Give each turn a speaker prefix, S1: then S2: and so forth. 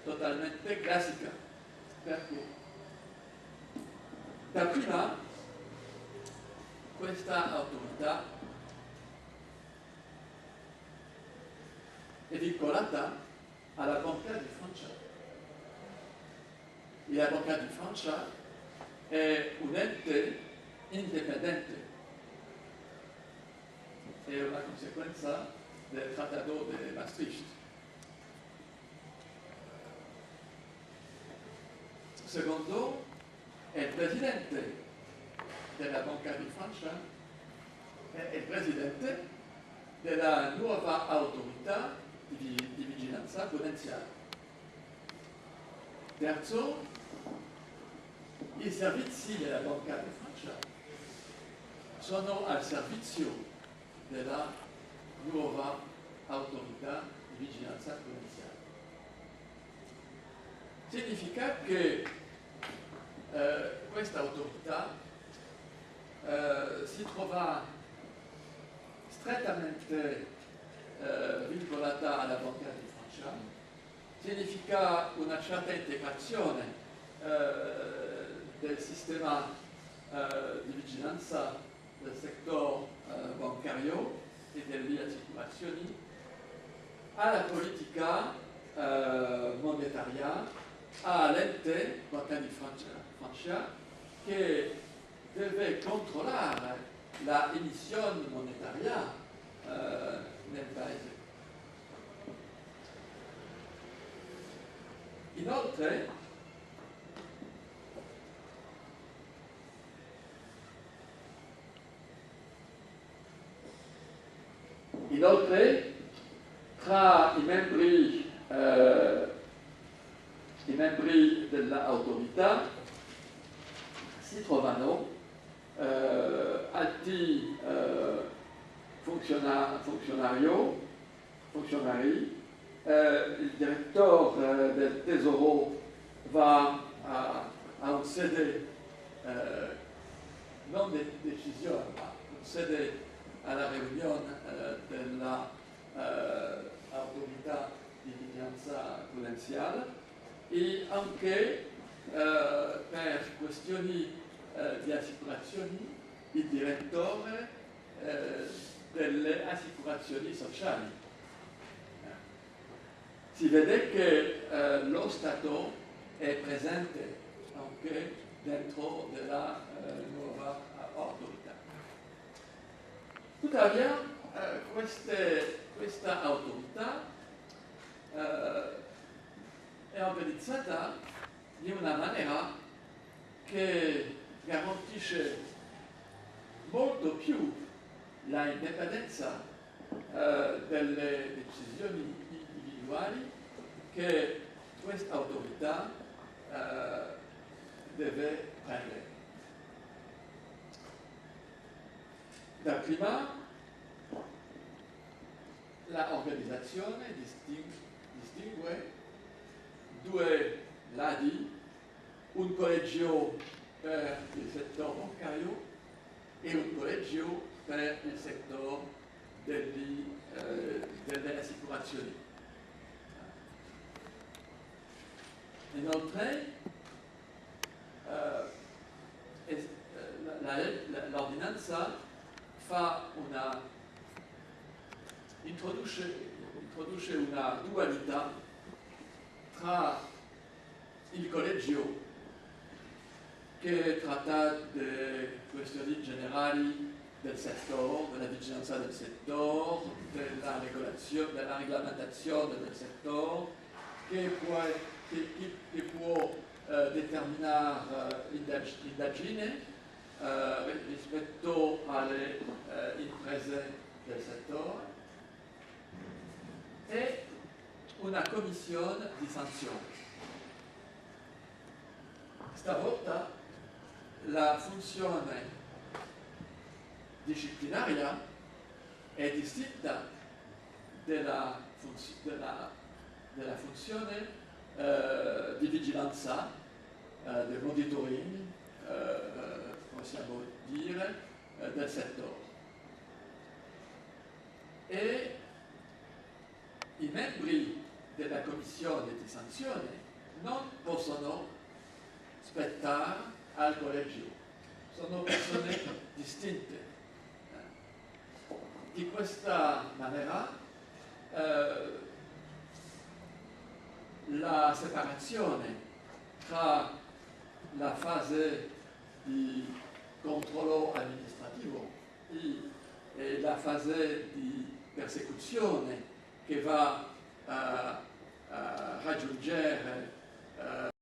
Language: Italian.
S1: totalmente classica, perché dapprima questa autorità è vincolata alla Banca di Francia. E la Banca di Francia è un ente indipendente, è una conseguenza del Trattato di Maastricht. Secondo, il presidente della Banca di Francia è il presidente della nuova autorità di vigilanza prudenziale. Terzo, i servizi della Banca di Francia sono al servizio della nuova autorità di vigilanza prudenziale. Significa che questa autorità si trova strettamente vincolata alla Banca di Francia, significa una certa integrazione del sistema di vigilanza del settore bancario e delle assicurazioni alla politica monetaria, all'ente Banca di Francia che deve controllare la emissione monetaria nel paese. Inoltre tra i membri dell'autorità si trovano alti funzionari, il direttore del Tesoro va a un sede non di decisione, ma un sede alla riunione dell'autorità di vigilanza prudenziale e anche per questioni di assicurazioni il direttore delle assicurazioni sociali. Si vede che lo Stato è presente anche dentro della nuova autorità. Tuttavia, questa autorità è organizzata in una maniera che garantisce molto più l'indipendenza delle decisioni individuali che questa autorità deve prendere. Dapprima l'organizzazione distingue due lati, un collegio per il settore bancario e un collegio per il settore delle assicurazioni. Inoltre, l'ordinanza introduce una dualità tra il collegio che tratta di questioni generali del settore, della vigilanza del settore, della regolamentazione del settore, che può determinare indagini rispetto alle imprese del settore e una commissione di sanzioni. Stavolta la funzione disciplinaria è distinta della funzione di vigilanza, del monitoring, possiamo dire, del settore. E i membri della commissione applicazione di sanzioni non possono spettare al collegio, sono persone distinte. Di questa maniera la separazione tra la fase di controllo amministrativo e la fase di persecuzione che va a raggiungere